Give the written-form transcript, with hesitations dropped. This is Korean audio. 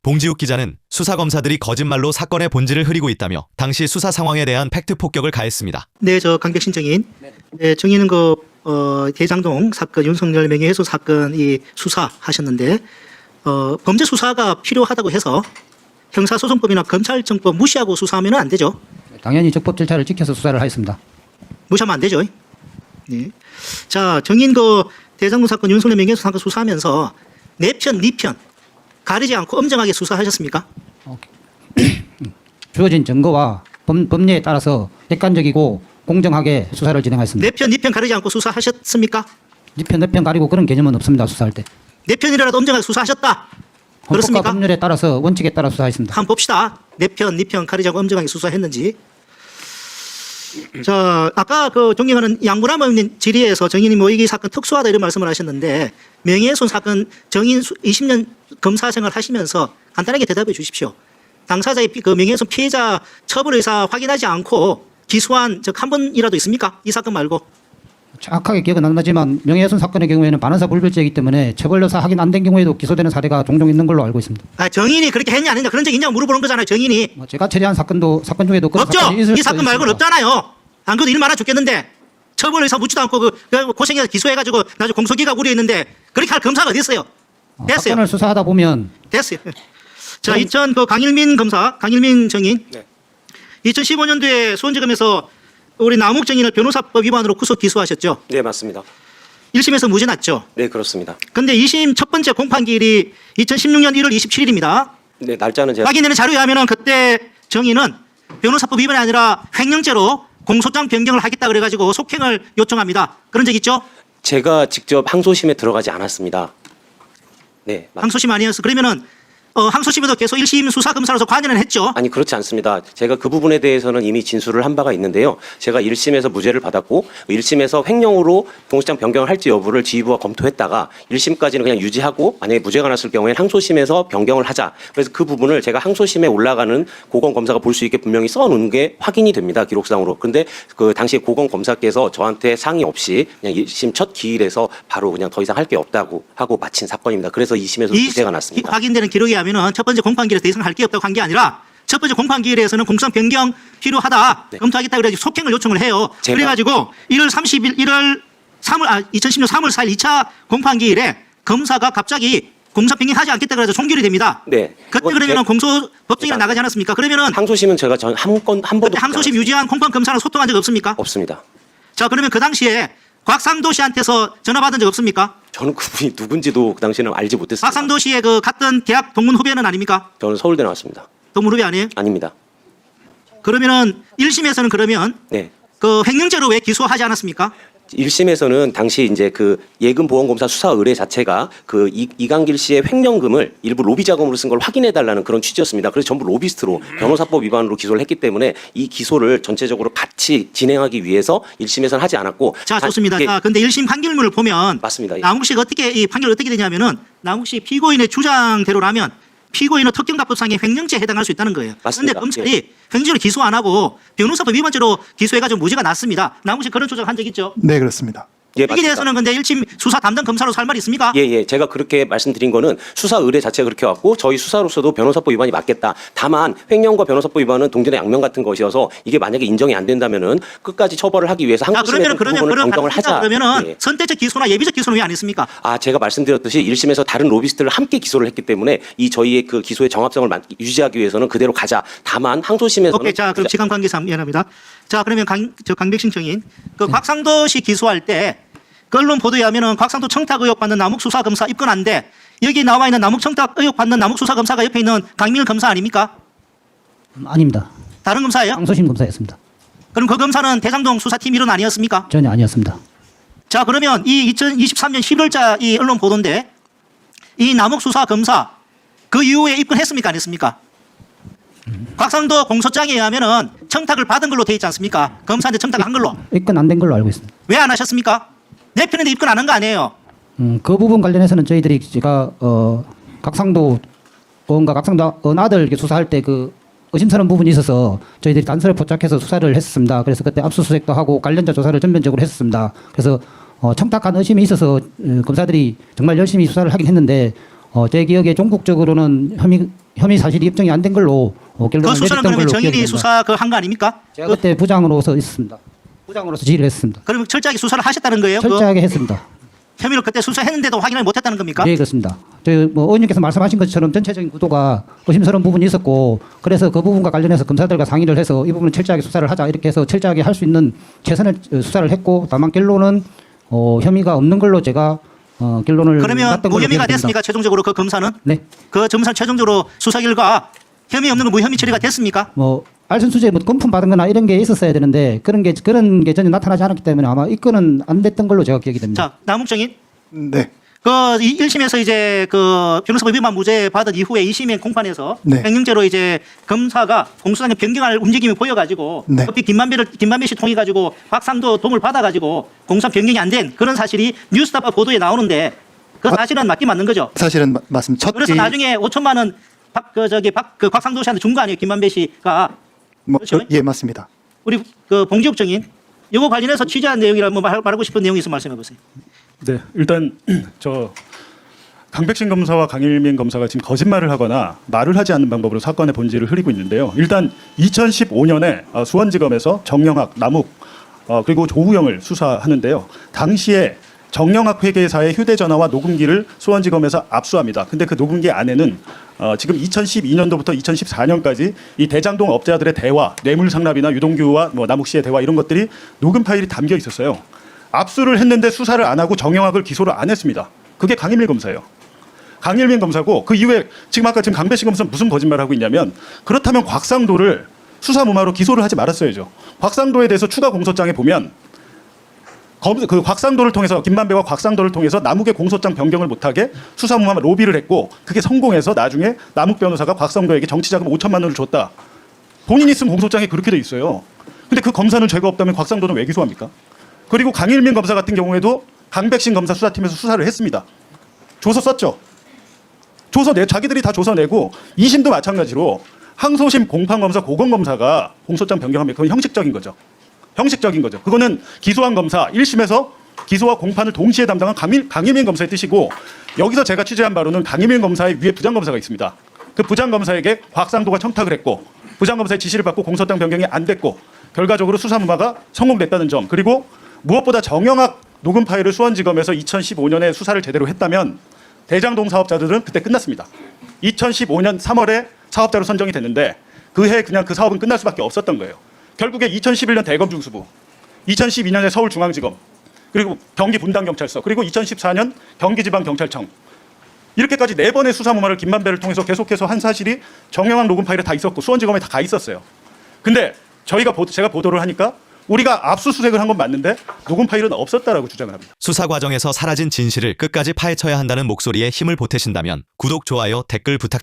봉지욱 기자는 수사검사들이 거짓말로 사건의 본질을 흐리고 있다며 당시 수사 상황에 대한 팩트 폭격을 가했습니다. 네, 저 강백신 증인. 네, 증인은 대장동 사건, 윤석열 명예훼손 사건 이 수사하셨는데 범죄 수사가 필요하다고 해서 형사소송법이나 검찰청법 무시하고 수사하면 안 되죠. 당연히 적법 절차를 지켜서 수사를 하였습니다. 무시하면 안 되죠. 네. 자, 증인 대장동 사건, 윤석열 명예훼손 사건 수사하면서 내 편, 네 편 가리지 않고 엄정하게 수사하셨습니까? 주어진 증거와 법리에 따라서 객관적이고 공정하게 수사를 진행하였습니다. 내 편, 네 편 가리지 않고 수사하셨습니까? 네 편, 내 편 가리고 그런 개념은 없습니다. 수사할 때. 내 편이라도 엄정하게 수사하셨다. 헌법과 그렇습니까? 법률에 따라서 원칙에 따라 수사했습니다. 한번 봅시다. 내 편, 네 편 가리지 않고 엄정하게 수사했는지. 자, 아까 존경하는 양문암 의원님 질의에서 증인이 이 사건 특수하다 이런 말씀을 하셨는데 명예훼손 사건 증인 20년 검사 생활 하시면서 간단하게 대답해 주십시오. 당사자의 명예훼손 피해자 처벌 의사 확인하지 않고 기소한 적 한 번이라도 있습니까? 이 사건 말고. 정확하게 기억은 안 나지만 명예훼손 사건의 경우에는 반환사 불별죄이기 때문에 처벌 여사 확인 안 된 경우에도 기소되는 사례가 종종 있는 걸로 알고 있습니다. 아, 증인이 그렇게 했냐 안 했냐 그런 적 있냐고 물어보는 거잖아요. 증인이. 제가 처리한 사건 중에도 그런 없죠. 사건이 있을 이 사건 수도 말고는 있습니다. 없잖아요. 안 그래도 일 많아 죽겠는데 처벌 의사 묻지도 않고 고생해서 기소해가지고 나중에 공소기각 우려했는데 그렇게 할 검사가 어디 있어요? 됐어요. 사건을 수사하다 보면 됐어요. 자, 강일민 검사, 강일민 증인. 네. 2015년도에 수원지검에서 우리 남욱 증인을 변호사법 위반으로 구속 기소하셨죠. 네, 맞습니다. 1심에서 무죄 났죠. 네, 그렇습니다. 근데 2심 첫 번째 공판기일이 2016년 1월 27일입니다. 네, 날짜는 제가 확인되는 자료에 하면은 그때 증인은 변호사법 위반이 아니라 횡령죄로 공소장 변경을 하겠다 그래가지고 속행을 요청합니다. 그런 적 있죠? 제가 직접 항소심에 들어가지 않았습니다. 네, 항소심 아니었어. 그러면은 항소심에도 계속 1심 수사검사로서 관여는 했죠. 아니 그렇지 않습니다. 제가 그 부분에 대해서는 이미 진술을 한 바가 있는데요. 제가 1심에서 무죄를 받았고 1심에서 횡령으로 공소장 변경을 할지 여부를 지휘부가 검토했다가 1심까지는 그냥 유지하고 만약에 무죄가 났을 경우에는 항소심에서 변경을 하자. 그래서 그 부분을 제가 항소심에 올라가는 고검검사가 볼 수 있게 분명히 써놓은 게 확인이 됩니다. 기록상으로. 근데 그 당시 고검검사께서 저한테 상의 없이 그냥 1심 첫 기일에서 바로 그냥 더 이상 할 게 없다고 하고 마친 사건입니다. 그래서 2심에서 무죄가 났습니다. 확인되는 기록에 하면은 첫 번째 공판기일에서 더 이상 할 게 없다고 한 게 아니라 첫 번째 공판기일에서는 공소장 변경 필요하다. 네. 검토하겠다 그래가지고 속행을 요청을 해요. 그래가지고 2010년 3월 4일 2차 공판기일에 검사가 갑자기 공소장 변경하지 않겠다 그래서 종결이 됩니다. 네. 그때 그러면은 공소법정에 나가지 않았습니까? 그러면은 항소심은 제가 한 번도 항소심 유지한 공판 검사랑 소통한 적 없습니까? 없습니다. 자, 그러면 그 당시에 곽상도 씨한테서 전화 받은 적 없습니까? 저는 그분이 누군지도 그 당시에는 알지 못했습니다. 곽상도 씨의 같은 대학 동문 후배는 아닙니까? 저는 서울대 나왔습니다. 동문 후배 아니에요? 아닙니다. 그러면은 1심에서는 그러면 네. 횡령죄로 왜 기소하지 않았습니까? 1심에서는 당시 이제 그 예금보험검사 수사 의뢰 자체가 그 이강길 씨의 횡령금을 일부 로비 자금으로 쓴 걸 확인해 달라는 그런 취지였습니다. 그래서 전부 로비스트로 변호사법 위반으로 기소를 했기 때문에 이 기소를 전체적으로 같이 진행하기 위해서 1심에서는 하지 않았고. 자, 좋습니다. 예, 자, 근데 1심 판결문을 보면 맞습니다. 예. 남욱 씨가 이 판결이 어떻게 되냐면은 남욱 씨 피고인의 주장대로라면 피고인은 특경가법상의 횡령죄에 해당할 수 있다는 거예요. 그런데 맞습니다. 검찰이 횡령죄로 기소 안 하고 변호사법 위반죄로 기소해가지고 무죄가 났습니다. 남욱 씨 그런 주장 한 적 있죠? 네, 그렇습니다. 예, 여기에 맞습니다. 대해서는 근데 1심 수사 담당 검사로서 할 말이 있습니까? 예. 제가 그렇게 말씀드린 거는 수사 의뢰 자체가 그렇게 왔고 저희 수사로서도 변호사법 위반이 맞겠다. 다만 횡령과 변호사법 위반은 동전의 양면 같은 것이어서 이게 만약에 인정이 안 된다면은 끝까지 처벌을 하기 위해서 자, 항소심에서 그 부분을 변경을 하자. 그러면은 예. 선택적 기소나 예비적 기소는 왜 안 했습니까? 제가 말씀드렸듯이 1심에서 다른 로비스트를 함께 기소를 했기 때문에 이 저희의 그 기소의 정합성을 유지하기 위해서는 그대로 가자. 다만 항소심에서는 오케이, 자, 그럼 시간 관계상 미안합니다. 자, 그러면 강백신 증인, 곽상도 씨 기소할 때 언론 보도에 하면은 곽상도 청탁 의혹 받는 남욱 수사검사 입건한데 여기 나와 있는 남욱 청탁 의혹 받는 남욱 수사검사가 옆에 있는 강민일 검사 아닙니까? 아닙니다. 다른 검사예요? 항소심 검사였습니다. 그럼 그 검사는 대장동 수사팀 일원 아니었습니까? 전혀 아니었습니다. 자, 그러면 이 2023년 11월자 이 언론 보도인데 이 남욱 수사검사 그 이후에 입건했습니까? 안 했습니까? 곽상도 공소장에 의하면은 청탁을 받은 걸로 돼 있지 않습니까? 검사한테 청탁한 걸로. 입건 안 된 걸로 알고 있습니다. 왜 안 하셨습니까? 내 편인데 입건 안 한 거 아니에요? 그 부분 관련해서는 저희들이 제가 곽상도 의원과 곽상도 의원 아들 이렇게 수사할 때 그 의심스러운 부분이 있어서 저희들이 단서를 포착해서 수사를 했었습니다. 그래서 그때 압수수색도 하고 관련자 조사를 전면적으로 했었습니다. 그래서 청탁한 의심이 있어서 검사들이 정말 열심히 수사를 하긴 했는데 제 기억에 종국적으로는 혐의 혐의 사실이 입증이 안 된 걸로 결론을 그 수사는 내렸던 그러면 걸로 정인이 기억이 됩니다. 수사 그 한 거 아닙니까? 제가 그때 부장으로서 있습니다. 부장으로서 지휘를 했습니다. 그러면 철저하게 수사를 하셨다는 거예요? 그 철저하게 했습니다. 혐의를 그때 수사했는데도 확인을 못했다는 겁니까? 네, 그렇습니다. 의원님께서 말씀하신 것처럼 전체적인 구도가 의심스러운 부분이 있었고 그래서 그 부분과 관련해서 검사들과 상의를 해서 이 부분은 철저하게 수사를 하자 이렇게 해서 철저하게 할 수 있는 최선의 수사를 했고 다만 결론은 혐의가 없는 걸로 제가 결론을 그러면 났던 걸로 무혐의가 기억됩니다. 됐습니까? 최종적으로 그 검사는? 네. 그 검사는 최종적으로 수사 결과 혐의 없는 거 무혐의 처리가 됐습니까? 알선수재 금품 받은 거나 이런 게 있었어야 되는데 그런 게 전혀 나타나지 않았기 때문에 아마 입건은 안 됐던 걸로 제가 기억이 됩니다. 자, 남욱정인. 네. 그 1심에서 이제 그 변호사법 위반 무죄 받은 이후에 2심의 공판에서 네. 횡령죄로 이제 검사가 공소장에 변경할 움직임이 보여가지고 네. 급히 김만배 씨 통해 가지고 박상도 도움을 받아가지고 공소장 변경이 안 된 그런 사실이 뉴스타파 보도에 나오는데 그 사실은 맞긴 맞는 거죠. 사실은 맞습니다. 첫 그래서 나중에 5천만 원 곽상도 씨한테 준 거 아니에요? 김만배 씨가. 그렇죠? 예, 맞습니다. 우리 그 봉지욱 정인 이거 관련해서 취재한 내용이라 뭐 말하고 싶은 내용이 있으면 말씀해 보세요. 네, 일단 저 강백신 검사와 강일민 검사가 지금 거짓말을 하거나 말을 하지 않는 방법으로 사건의 본질을 흐리고 있는데요. 일단 2015년에 수원지검에서 정영학, 남욱 그리고 조우영을 수사하는데요. 당시에 정영학 회계사의 휴대전화와 녹음기를 수원지검에서 압수합니다. 근데 그 녹음기 안에는 지금 2012년도부터 2014년까지 이 대장동 업자들의 대화, 뇌물상납이나 유동규와 남욱 씨의 대화 이런 것들이 녹음 파일이 담겨 있었어요. 압수를 했는데 수사를 안 하고 정영학을 기소를 안 했습니다. 그게 강일민 검사예요. 강일민 검사고 그 이후에 지금 강배신 검사는 무슨 거짓말을 하고 있냐면 그렇다면 곽상도를 수사 무마로 기소를 하지 말았어야죠. 곽상도에 대해서 추가 공소장에 보면 그 곽상도를 통해서 김만배와 곽상도를 통해서 남욱의 공소장 변경을 못하게 수사 무마 로비를 했고 그게 성공해서 나중에 남욱 변호사가 곽상도에게 정치자금 5천만 원을 줬다. 본인이 쓴 공소장에 그렇게 돼 있어요. 근데 그 검사는 죄가 없다면 곽상도는 왜 기소합니까? 그리고 강일민 검사 같은 경우에도 강백신 검사 수사팀에서 수사를 했습니다. 조서 썼죠. 자기들이 다 조서 내고 2심도 마찬가지로 항소심 공판검사 고검검사가 공소장 변경하면 그건 형식적인 거죠. 형식적인 거죠. 그거는 기소한 검사 1심에서 기소와 공판을 동시에 담당한 강일민 검사의 뜻이고 여기서 제가 취재한 바로는 강일민 검사의 위에 부장검사가 있습니다. 그 부장검사에게 곽상도가 청탁을 했고 부장검사의 지시를 받고 공소장 변경이 안 됐고 결과적으로 수사 무마가 성공됐다는 점 그리고 무엇보다 정영학 녹음 파일을 수원지검에서 2015년에 수사를 제대로 했다면 대장동 사업자들은 그때 끝났습니다. 2015년 3월에 사업자로 선정이 됐는데 그 해 그냥 그 사업은 끝날 수밖에 없었던 거예요. 결국에 2011년 대검중수부, 2012년에 서울중앙지검, 그리고 경기 분당경찰서, 그리고 2014년 경기지방경찰청 이렇게까지 4번의 수사 무마를 김만배를 통해서 계속해서 한 사실이 정영학 녹음 파일에 다 있었고 수원지검에 다 가 있었어요. 근데 제가 보도를 하니까 우리가 압수수색을 한 건 맞는데 녹음 파일은 없었다라고 주장을 합니다. 수사 과정에서 사라진 진실을 끝까지 파헤쳐야 한다는 목소리에 힘을 보태신다면 구독, 좋아요, 댓글 부탁드립니다.